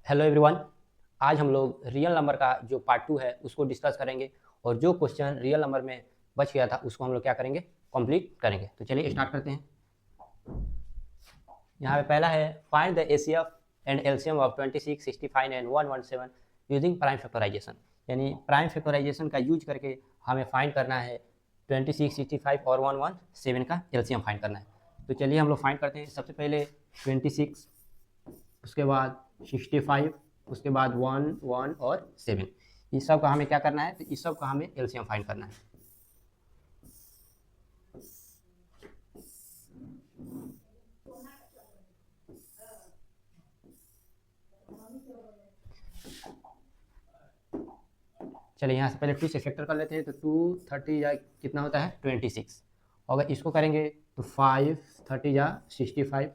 Hello everyone. आज हम लोग रियल नंबर का जो पार्ट 2 है उसको डिस्कस करेंगे और जो क्वेश्चन रियल नंबर में बच गया था उसको हम लोग क्या करेंगे, कंप्लीट करेंगे। तो चलिए स्टार्ट करते हैं। यहाँ पे पहला है find the HCF and LCM of 26, 65 and 117 using prime factorisation. यानी प्राइम फैक्टराइजेशन का यूज करके हमें फाइंड करना है 26, 65 और 117 का एलसीएम फाइंड करना है। तो चलिए हम लोग फाइंड करते हैं। सबसे पहले 26, उसके बाद 65, उसके बाद 1, 1 और 7, इस सब का हमें क्या करना है, तो इस सब का हमें एलसीएम फाइंड करना है। चलिए यहाँ से पहले 2 से फैक्टर कर लेते हैं। तो 2 30 या कितना होता है 26। अगर इसको करेंगे तो 5 30 या 65,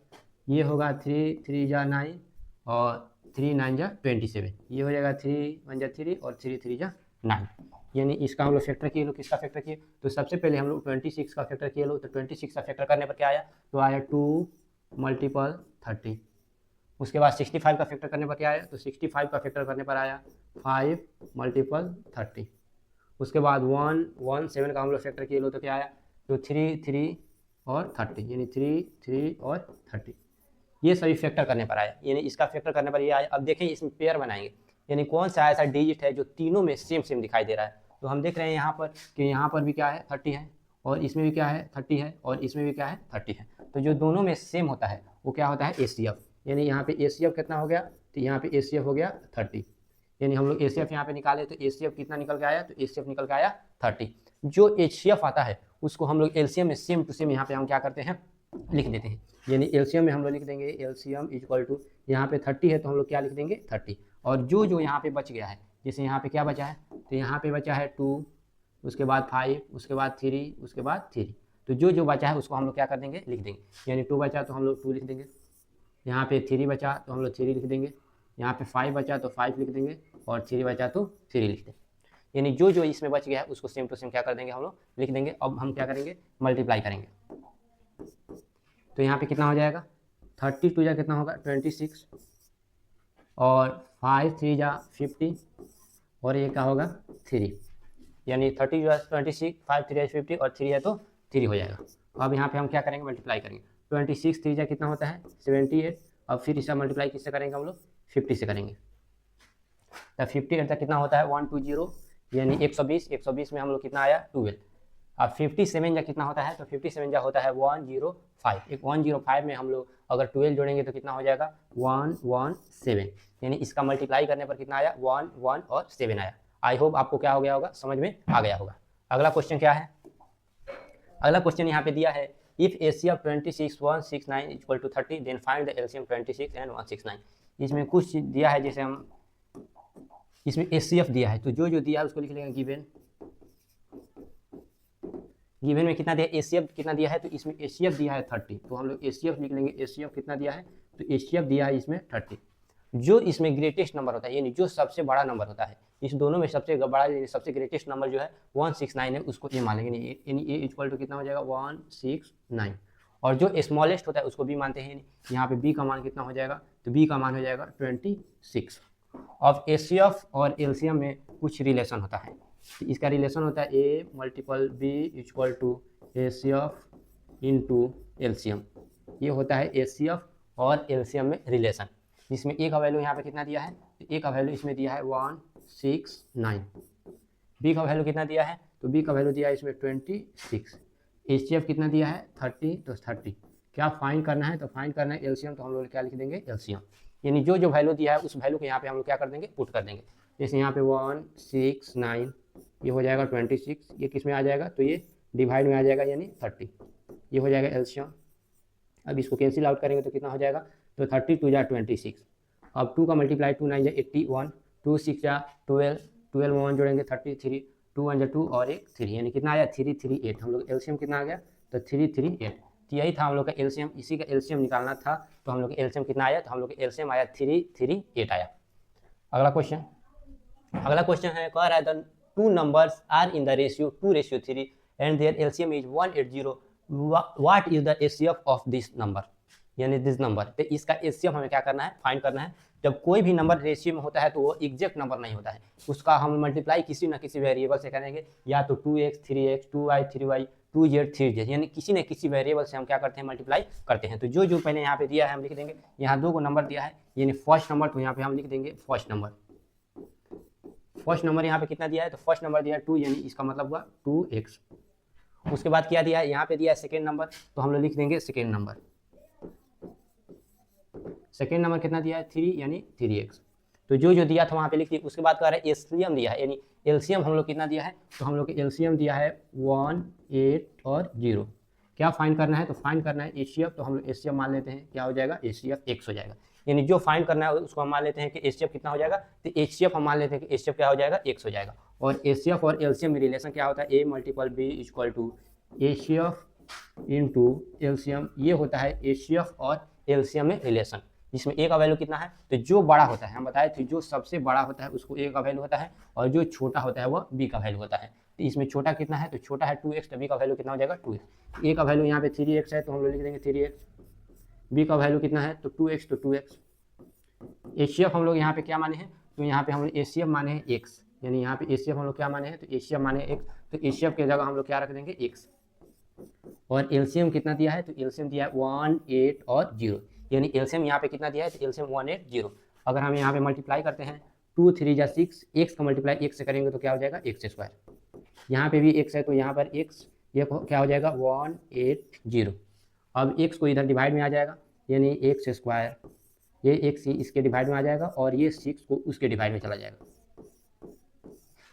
ये होगा 3 3 या 9 और 3 9 या 27, ये हो जाएगा 3 1 या 3 और 3 3 या 9। यानी इसका हम लोग फैक्टर किए लो। किसका फैक्टर किए, तो सबसे पहले हम लोग 26 का फैक्टर किए लो। तो 26 का फैक्टर करने पर क्या आया, तो आया 2 × 30। उसके बाद 65 का फैक्टर करने पर क्या आया, तो 65 का फैक्टर करने पर आया 5 × 30। उसके बाद 1 1 7 का हम लोग फैक्टर किए लो तो क्या आया, तो 3 3 और 30, यानी 3 3 और 30, ये सभी फैक्टर करने पर आया। यानी इसका फैक्टर करने पर ये आया। अब देखें इसमें पेयर बनाएंगे, यानी कौन सा ऐसा डिजिट है जो तीनों में सेम सेम दिखाई दे रहा है। तो हम देख रहे हैं यहाँ पर कि यहाँ पर भी क्या है 30 है, और इसमें भी क्या है 30 है, और इसमें भी क्या है 30 है। तो जो दोनों में सेम होता है वो क्या होता है एचसीएफ। यानी यहाँ पे एचसीएफ कितना हो गया, तो यहाँ पे एचसीएफ हो गया 30। यानी हम लोग एचसीएफ यहाँ पे निकाले तो एचसीएफ कितना निकल के आया, तो एचसीएफ निकल के आया 30। जो एचसीएफ आता है उसको हम लोग एलसीएम में सेम टू सेम यहाँ पे हम क्या करते हैं, लिख देते हैं। यानी एलसीएम में हम लोग लिख देंगे एलसीएम इक्वल टू, यहाँ पे 30 है तो हम लोग क्या लिख देंगे 30। और जो जो यहाँ पे बच गया है, जैसे यहाँ पे क्या बचा है, तो यहाँ पे बचा है 2, उसके बाद 5, उसके बाद 3, उसके बाद 3। तो जो जो बचा है उसको हम लोग क्या कर देंगे, लिख देंगे। यानी 2 बचा तो हम लोग 2 लिख देंगे, यहाँ पे 3 बचा तो हम लोग 3 लिख देंगे, यहाँ पे 5 बचा तो 5 लिख देंगे, और 3 बचा तो 3 लिख देंगे। यानी जो जो इसमें बच गया है उसको सेम टू सेम क्या कर देंगे, हम लोग लिख देंगे। अब हम क्या करेंगे, मल्टीप्लाई करेंगे। तो यहाँ पे कितना हो जाएगा, 30 2 जा कितना होगा 26, और 5 3 जा 50, और ये क्या होगा 3। यानी 30 जो है 26, 5 3 है 50 और 3 है तो 3 हो जाएगा। अब यहाँ पे हम क्या करेंगे, मल्टीप्लाई करेंगे। 26 3 जा कितना होता है 78। अब फिर इसका मल्टीप्लाई किससे करेंगे, हम लोग 50 से करेंगे। तो 58 तक कितना होता है 120, यानी 120। 120 में हम लोग कितना आया 12। अब 57 जा कितना होता है, तो 57 जा होता है 105। एक 105 में हम लोग अगर 12 जोड़ेंगे तो कितना हो जाएगा 117। यानी इसका मल्टीप्लाई करने पर कितना आया 1 1 और 7 आया। आई होप आपको क्या हो गया होगा, समझ में आ गया होगा। अगला क्वेश्चन क्या है, अगला क्वेश्चन यहाँ पे दिया है if HCF 26 169 equal to 30 then find the LCM 26 and 169। इसमें कुछ दिया है, जैसे हम इसमें एचसीएफ दिया है तो जो जो दिया है उसको लिख लेंगे गिवन। गिवन में कितना दिया, एचसीएफ कितना दिया है, तो इसमें एचसीएफ दिया है 30, तो हम लोग एचसीएफ लिख लेंगे। एचसीएफ कितना दिया है, तो एचसीएफ दिया है इसमें 30। जो इसमें ग्रेटेस्ट नंबर होता है, यानी जो सबसे बड़ा नंबर होता है, इस दोनों में सबसे बड़ा यानी सबसे ग्रेटेस्ट नंबर जो है 169 है, उसको ए मान लेंगे। यानी ए इक्वल टू कितना हो जाएगा 169। और जो स्मॉलेस्ट होता है उसको बी मानते हैं। यहाँ पे बी का मान कितना हो जाएगा, तो बी का मान हो जाएगा 26। अब एचसीएफ और एलसीएम में कुछ रिलेशन होता है, तो इसका रिलेशन होता है A multiple B equal to HCF into LCM. ये होता है एचसीएफ और एलसीएम में रिलेशन, जिसमें ए का वैल्यू यहाँ पे कितना दिया है, तो ए का वैल्यू इसमें दिया है 169। बी का वैल्यू कितना दिया है, तो बी का वैल्यू दिया है इसमें 26। एचसीएफ कितना दिया है 30, तो 30 क्या फाइंड करना है, तो फाइंड करना है एलसीएम, तो हम लोग क्या लिख देंगे एलसीएम। यानी जो जो वैल्यू दिया है उस वैल्यू को यहाँ पे हम लोग क्या कर देंगे, पुट कर देंगे। जैसे यहाँ पे 169, ये हो जाएगा 26, ये किस में आ जाएगा, तो ये डिवाइड में आ जाएगा यानी 30, ये हो जाएगा एलसीएम। अब इसको कैंसिल आउट करेंगे तो कितना हो जाएगा, तो 30 2 जा 26। अब 2 का मल्टीप्लाई 2 9 जा 81, 2 6 जा 12, 12 में 1 जोड़ेंगे 33, 2 1 जा 2 और एक 3, यानी कितना आया 338। हम लोग एलसीएम कितना आ गया, तो 338। तो यही था हम लोग का एलसीएम, इसी का एलसीएम निकालना था। तो हम लोग का एलसीएम कितना आया, तो हम लोग का एलसीएम आया 338 आया। अगला क्वेश्चन, अगला क्वेश्चन है कह रहा है the two numbers are in the ratio 2:3 and their LCM is 180, what is the HCF of this number, यानी दिस नंबर। तो इसका एचसीएफ हमें क्या करना है, फाइंड करना है। जब कोई भी नंबर रेशियो में होता है तो वो एग्जैक्ट नंबर नहीं होता है, उसका हम मल्टीप्लाई किसी न किसी वेरिएबल से करेंगे, या तो 2x 3x 2y 3y 2z 3z, यानी किसी न किसी वेरिएबल से हम क्या करते हैं, मल्टीप्लाई करते हैं। तो जो जो पहले यहाँ पे दिया है हम लिख देंगे, यहाँ 2 को नंबर दिया है यानी फर्स्ट नंबर, तो यहाँ पे हम लिख देंगे फर्स्ट नंबर। फर्स्ट नंबर यहाँ पे कितना दिया है, तो फर्स्ट नंबर दिया है 2, यानी इसका मतलब हुआ 2x। उसके बाद क्या दिया है, यहाँ पे दिया है सेकेंड नंबर, तो हम लोग लिख देंगे सेकेंड नंबर। सेकेंड नंबर कितना दिया है 3, यानी 3x। तो जो जो दिया था वहाँ पे लिख दिया। उसके बाद कह रहा है एलसीएम दिया है, यानी एलसीएम हम लोग कितना दिया है, तो हम लोग के एलसीएम दिया है 1, 8 और 0। क्या फाइंड करना है, तो फाइंड करना है एचसीएफ, तो हम लोग एचसीएफ मान लेते हैं, क्या हो जाएगा, एचसीएफ x हो जाएगा। यानी जो फाइंड करना है उसको हम मान लेते हैं कि एचसीएफ कितना हो जाएगा, तो एचसीएफ हम मान लेते हैं कि एचसीएफ क्या हो जाएगा, x हो जाएगा। और एचसीएफ और एलसीएम में रिलेशन क्या होता है, a multiple b equal to HCF into LCM. ये होता है एचसीएफ और एलसीएम में रिलेशन, जिसमें a का वैल्यू कितना है, तो जो बड़ा होता है, हम बताए थे जो सबसे बड़ा होता है उसको a का वैल्यू होता है, और जो छोटा होता है वह b का वैल्यू होता है। तो इसमें छोटा कितना है, तो छोटा है 2x, तो b का वैल्यू कितना हो जाएगा 2x। a का वैल्यू यहाँ पे 3x है, तो हम लोग लिख देंगे 3x। b का वैल्यू कितना है, तो 2x, तो 2x। एचसीएफ हम लोग यहाँ पे क्या माने हैं, तो यहाँ पे हम लोग एचसीएफ माने हैं x, यानी यहाँ पे एचसीएफ हम लोग क्या माने हैं, तो एचसीएफ माने x, तो एचसीएफ की जगह हम लोग क्या रख देंगे x। और एलसीएम कितना दिया है, तो एलसीएम दिया है 1, 8 और 0, यानी एलसीएम यहाँ पे कितना दिया है, तो एलसीएम 1, 8, 0। अगर हम यहाँ पे मल्टीप्लाई करते हैं 2, 3 या 6, x का मल्टीप्लाई x से करेंगे तो क्या हो जाएगा, x²। यहाँ पे भी x है तो यहाँ पर x, ये क्या हो जाएगा 1, 8, 0। अब x को इधर डिवाइड में आ जाएगा, यानी x², ये x इसके डिवाइड में आ जाएगा, और ये 6 को उसके डिवाइड में चला जाएगा।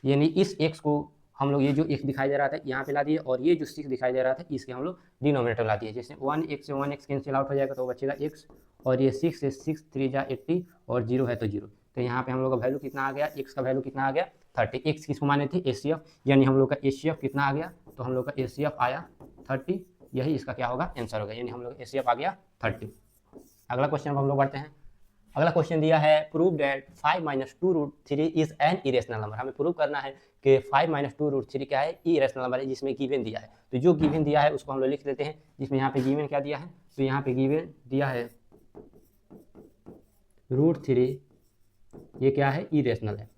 यानी इस x को हम लोग, ये जो x दिखाई दे रहा था यहाँ पे ला दिए, और ये जो 6 दिखाई दे रहा था इसके हम लोग डिनोमिनेटर ला दिए। जैसे 1x से 1x कैंसिल आउट हो जाएगा तो बचेगा x, और ये 6 से 6 3 जा 80, और 0 है तो 0। तो यहाँ पे हम लोग का वैल्यू कितना आ गया, x का वैल्यू कितना आ गया 30। x किसको माने थे, एचसीएफ, यानी हम लोग का एचसीएफ कितना आ गया, तो हम लोग का एचसीएफ आया 30। यही इसका क्या होगा, आंसर होगा, यानी हम लोग एचसीएफ आ गया 30। अगला क्वेश्चन हम लोग बढ़ते हैं। अगला क्वेश्चन दिया है, prove that 5 - 2√3 is an irrational number. हमें प्रूव करना है कि 5 - 2√3 क्या है, इरेशनल नंबर है, जिसमें गिवन दिया है। तो जो गिवन दिया है उसको हम लोग लिख देते हैं, जिसमें यहाँ पे गिवन क्या दिया है, तो यहाँ पे गिवन दिया है √3, ये क्या है, इरेशनल है।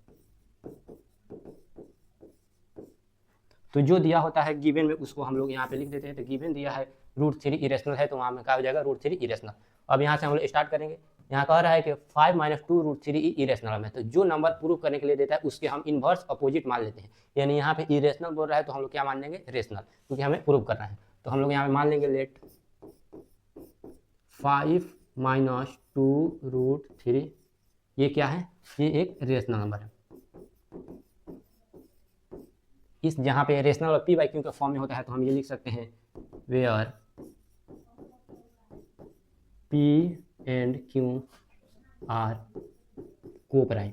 तो जो दिया होता है गिवन में उसको हम लोग यहाँ पे लिख देते हैं। तो गिवन दिया है √3 इरेशनल है, तो वहाँ में क्या हो जाएगा, √3 इरेशनल। अब यहाँ से हम लोग स्टार्ट करेंगे। यहाँ कह रहा है कि 5 - 2√3 इरेशनल में, तो जो नंबर प्रूव करने के लिए देता है उसके हम इन्वर्स अपोजिट मान लेते हैं। यानी यहाँ पे इरेशनल बोल रहा है तो हम लोग क्या मान लेंगे, रेशनल, क्योंकि हमें प्रूव करना है। तो हम लोग यहाँ पे मान लेंगे लेट 5 - 2√3, ये क्या है, ये एक रेशनल नंबर है। इस जहाँ पे रेशनल और पी बाई क्यू के फॉर्म में होता है तो हम ये लिख सकते हैं, where P and Q are coprime.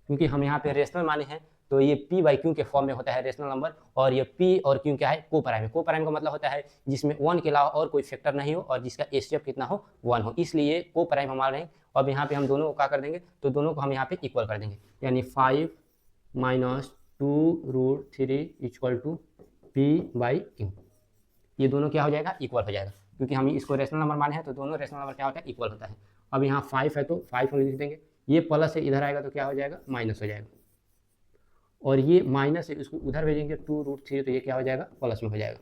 क्योंकि हम यहाँ पे रेशनल माने हैं तो ये पी बाई क्यू के फॉर्म में होता है रेशनल नंबर, और ये पी और क्यू क्या है, कोप्राइम है। कोप्राइम का मतलब होता है जिसमें 1 के अलावा और कोई फैक्टर नहीं हो और जिसका एचसीएफ कितना हो, 1 हो, इसलिए कोप्राइम हम मान रहे हैं। अब यहाँ पे हम दोनों को क्या कर देंगे, तो दोनों को हम यहाँ पे इक्वल कर देंगे, यानी 5 - 2√3 equal to P by Q. ये दोनों क्या हो जाएगा, इक्वल हो जाएगा, क्योंकि हम इसको रेशनल नंबर माने हैं तो दोनों रेशनल नंबर क्या होता है, इक्वल होता है। अब यहाँ 5 है तो 5 हम लिख देंगे, ये प्लस से इधर आएगा तो क्या हो जाएगा, माइनस हो जाएगा, और ये माइनस है इसको उधर भेजेंगे 2√3, तो ये क्या हो जाएगा, प्लस में हो जाएगा।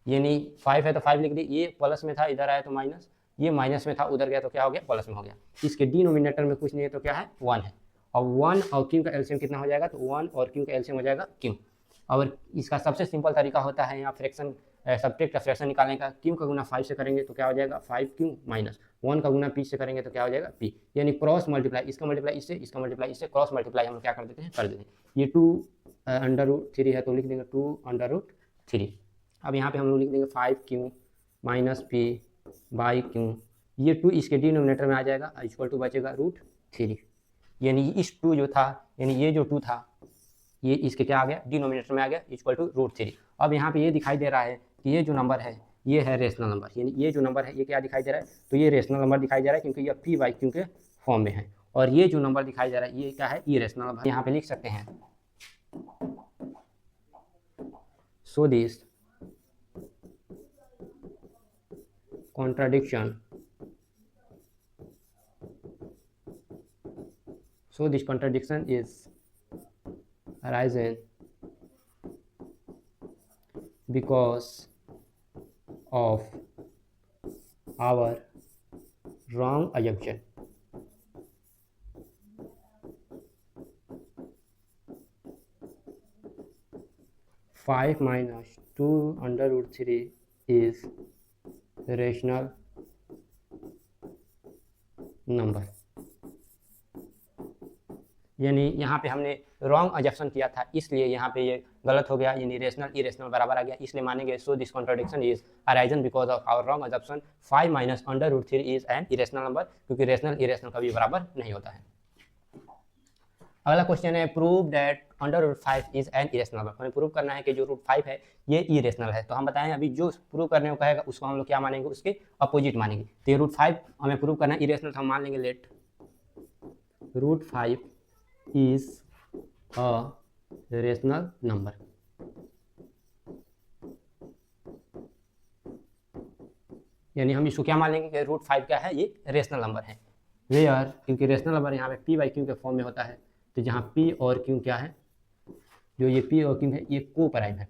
यानी 5 है तो 5 लिख दी, ये प्लस में था इधर आया तो माइनस, ये माइनस में था उधर गया तो क्या हो गया, प्लस में हो गया। इसके डिनोमिनेटर में कुछ नहीं है तो क्या है, 1 है। और 1 और क्यू का एलसीएम कितना हो जाएगा, तो 1 और क्यू का एलसीएम हो जाएगा क्यू। और इसका सबसे सिंपल तरीका होता है यहाँ फ्रैक्शन, सब्ट्रैक्ट का फ्रैक्शन निकालने का। क्यू का गुना 5 से करेंगे तो क्या हो जाएगा, 5q माइनस 1 का गुना p से करेंगे तो क्या हो जाएगा, p। यानी क्रॉस मल्टीप्लाई, इसका मल्टीप्लाई इससे, इसका मल्टीप्लाई इससे, क्रॉस मल्टीप्लाई हम लोग क्या कर देते हैं, कर देते हैं। ये 2√3 है तो लिख देंगे 2√3। अब यहाँ पे हम लोग लिख देंगे 5q minus p by q। ये 2 इसके डिनोमिनेटर में आ जाएगा, इक्वल टू बचेगा √3। यानी इस 2 जो था, यानी ये जो 2 था ये इसके क्या आ गया, डिनोमिनेटर में आ गया, इक्वल टू √3। अब यहाँ पे ये दिखाई दे रहा है कि ये जो नंबर है ये है रेशनल नंबर, यानी ये जो नंबर है ये क्या दिखाई दे रहा है, तो ये रेशनल नंबर दिखाई दे रहा है क्योंकि ये पी बाई क्यू के फॉर्म में है। और ये जो नंबर दिखाई दे रहा है ये क्या है, इरेशनल नंबर। यहाँ पे लिख सकते हैं, so this contradiction So this contradiction is arisen because of our wrong assumption. Five minus 2 under root 3 is rational number. यानी यहाँ पे हमने रॉन्ग अजप्शन किया था, इसलिए यहाँ पे ये गलत हो गया, यानी रेशनल इरेशनल बराबर आ गया, इसलिए मानेंगे so this contradiction is arisen because of our wrong assumption 5 minus under root 3 is an irrational number, क्योंकि रेशनल इरेशनल कभी बराबर नहीं होता है। अगला क्वेश्चन है prove that under root 5 is an irrational number. हमें प्रूव करना है कि जो रूट 5 है ये इरेशनल है। तो हम बताएं अभी जो प्रूव करने को कहेगा उसको हम लोग क्या मानेंगे, उसके अपोजिट मानेंगे। तो ये रूट 5 हमें प्रूव करना है इरेशनल, तो हम मान लेंगे let root 5 is a rational number. यानी हम इसको क्या मान लेंगे कि रूट 5 क्या है, ये रेशनल नंबर है। वेयर, क्योंकि रेशनल नंबर यहाँ पे पी बाई क्यू के फॉर्म में होता है, तो जहाँ पी और क्यू क्या है, जो ये पी और क्यू है ये को प्राइम है।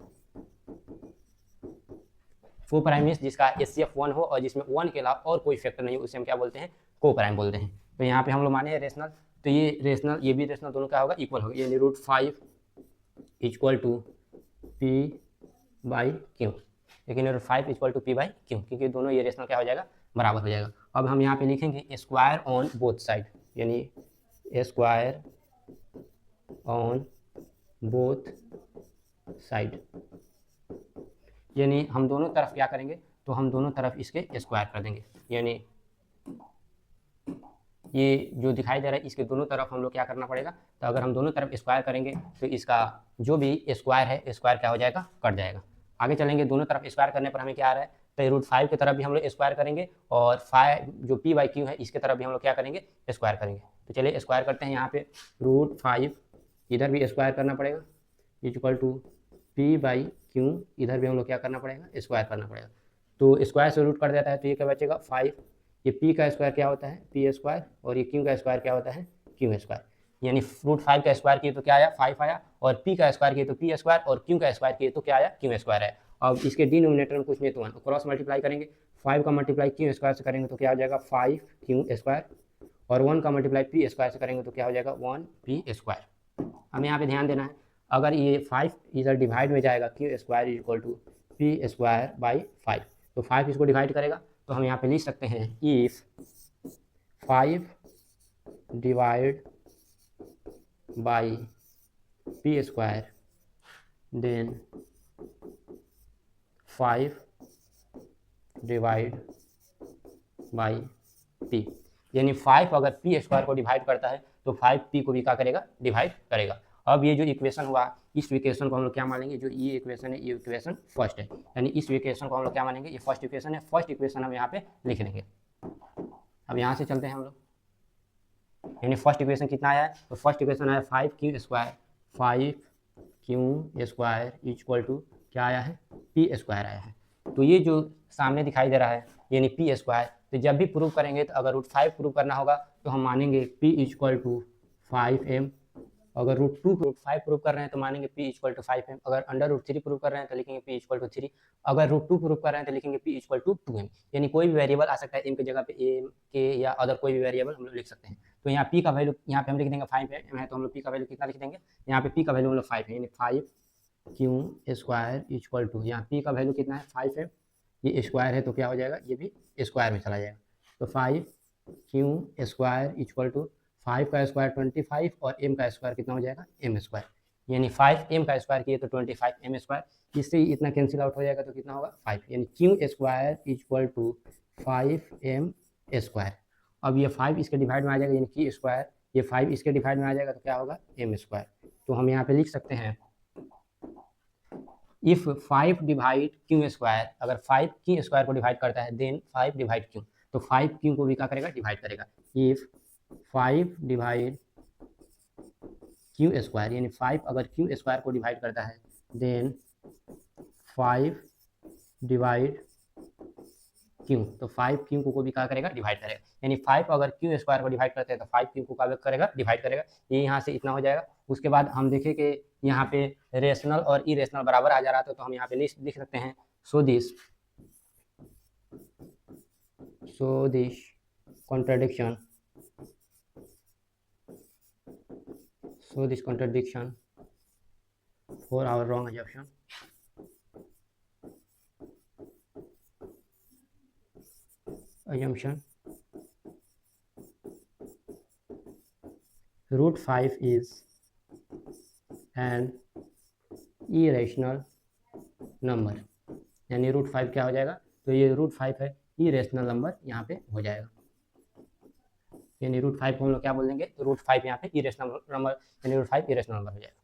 को प्राइम मीन्स जिसका एचसीएफ 1 हो और जिसमें 1 के अलावा और कोई फैक्टर नहीं हो, उसे हम क्या बोलते हैं, को प्राइम बोलते हैं। तो यहाँ पे हम लोग माने रेशनल, तो ये रेशनल ये भी रेशनल, दोनों क्या होगा, इक्वल होगा। यानी root 5 equal to P by Q, लेकिन root 5 equal to P by Q, क्योंकि दोनों ये रेशनल क्या हो जाएगा, बराबर हो जाएगा। अब हम यहाँ पे लिखेंगे स्क्वायर ऑन बोथ साइड, यानी स्क्वायर ऑन बोथ साइड, यानी हम दोनों तरफ क्या करेंगे, तो हम दोनों तरफ इसके स्क्वायर कर देंगे। यानी ये जो दिखाई दे रहा है इसके दोनों तरफ हम लोग क्या करना पड़ेगा, तो अगर हम दोनों तरफ स्क्वायर करेंगे तो इसका जो भी स्क्वायर है स्क्वायर क्या हो जाएगा, कट जाएगा। आगे चलेंगे, दोनों तरफ स्क्वायर करने पर हमें क्या आ रहा है, तो रूट 5 की तरफ भी हम लोग स्क्वायर करेंगे और 5 जो पी बाई क्यू है इसके तरफ भी हम लोग क्या करेंगे, स्क्वायर करेंगे। तो चलिए स्क्वायर करते हैं। यहाँ पे रूट 5 इधर भी स्क्वायर करना पड़ेगा, equal to P by Q, इधर भी हम लोग क्या करना पड़ेगा, स्क्वायर करना पड़ेगा। तो स्क्वायर से रूट कट जाता है, तो ये क्या बचेगा 5। ये पी का स्क्वायर क्या होता है, पी स्क्वायर, और ये क्यू का स्क्वायर क्या होता है, क्यू स्क्वायर। यानी रूट 5 का स्क्वायर किए तो क्या आया, 5 आया, और पी का स्क्वायर किए तो पी स्क्वायर, और क्यू का स्क्वायर किए तो क्या आया, क्यू स्क्वायर है। अब इसके डिनोमिनेटर में कुछ नहीं तो 1, क्रॉस मल्टीप्लाई करेंगे, 5 का मल्टीप्लाई क्यू स्क्वायर से करेंगे तो क्या हो जाएगा 5 क्यू स्क्वायर, और 1 का मल्टीप्लाई पी स्क्वायर से करेंगे तो क्या हो जाएगा 1 पी स्क्वायर। हमें यहाँ पे ध्यान देना है, अगर ये 5 इधर डिवाइड में जाएगा, Q square equal to P square by 5, तो 5 इसको डिवाइड करेगा, तो हम यहाँ पे लिख सकते हैं if 5 divide by P square then 5 divide by P. यानी 5 अगर पी स्क्वायर को डिवाइड करता है तो 5 पी को भी क्या करेगा, डिवाइड करेगा। अब ये जो इक्वेशन हुआ, इस इक्वेशन को हम लोग क्या मानेंगे, जो ये इक्वेशन है ये इक्वेशन फर्स्ट है, यानी इस इक्वेशन को हम लोग क्या मानेंगे, ये फर्स्ट इक्वेशन है। फर्स्ट इक्वेशन हम यहाँ पे लिख लेंगे। अब यहाँ से चलते हैं हम लोग, यानी फर्स्ट इक्वेशन कितना आया है, तो फर्स्ट इक्वेशन आया 5 Q square, 5 Q square equal to क्या आया है, पी स्क्वायर आया है। तो ये जो सामने दिखाई दे रहा है यानी पी स्क्वायर, तो जब भी प्रूव करेंगे तो अगर रूट 5 प्रूव करना होगा तो हम मानेंगे पी इक्वल टू 5m, अगर रूट 5 प्रूव कर रहे हैं तो मानेंगे पी इक्वल टू 5m, अगर अंडर रूट 3 प्रूव कर रहे हैं तो लिखेंगे पी इक्वल टू 3, अगर रूट 2 प्रूव कर रहे हैं तो लिखेंगे पी इक्वल टू 2m। यानी कोई भी वेरिएबल आ सकता है, m की जगह पे m के या अदर कोई भी वेरिएबल हम लोग लिख सकते हैं। तो यहाँ p का वैल्यू यहाँ पे हम लिख देंगे 5m है, तो हम लोग p का वैल्यू कितना लिख देंगे, यहाँ पे p का वैल्यू हम लोग 5 है, यानी 5 क्यू स्क्वायर इक्वल टू, यहाँ p का वैल्यू कितना है 5m, ये स्क्वायर है तो क्या हो जाएगा, ये भी स्क्वायर में चला जाएगा। तो 5 क्यू स्क्वायर इक्वल टू 5 का स्क्वायर 25 और m का स्क्वायर कितना हो जाएगा, m स्क्वायर, यानी 5m का स्क्वायर किए तो 25m स्क्वायर, इससे इतना कैंसिल आउट हो जाएगा तो कितना होगा 5, यानी Q square equal to 5m square. अब ये 5 इसके डिवाइड में आ जाएगा, यानी क्यू स्क्वायर, ये 5 इसके डिवाइड में आ जाएगा तो क्या होगा m स्क्वायर। तो हम यहाँ पे लिख सकते हैं इफ 5 डिवाइड क्यू स्क्वायर, अगर 5 क्यू स्क्वायर को डिवाइड करता है देन 5 डिवाइड क्यू, तो 5 क्यू को भी क्या करेगा, डिवाइड करेगा। इफ 5 डिवाइड क्यू स्क्वायर, यानी 5 अगर क्यू स्क्वायर को डिवाइड करता है देन 5 डिवाइड क्यू, तो 5 क्यू को भी क्या करेगा, डिवाइड करेगा। यानी 5 अगर क्यू स्क्वायर को डिवाइड करते हैं तो 5 क्यू को क्या करेगा, डिवाइड करेगा। ये यहाँ से इतना हो जाएगा। उसके बाद हम देखें कि यहाँ पे रेशनल और इरेशनल बराबर आ जा रहा था, तो हम यहाँ पे लिख सकते हैं so this contradiction for our wrong assumption root 5 is an irrational number। यानी रूट 5 क्या हो जाएगा, तो ये रूट 5 है, इरेशनल नंबर यहाँ पे हो जाएगा। यानी रूट 5 को हम लोग क्या बोल देंगे, तो रूट 5 यहाँ पे इरेशनल नंबर, यानी रूट 5 इरेशनल नंबर हो जाएगा।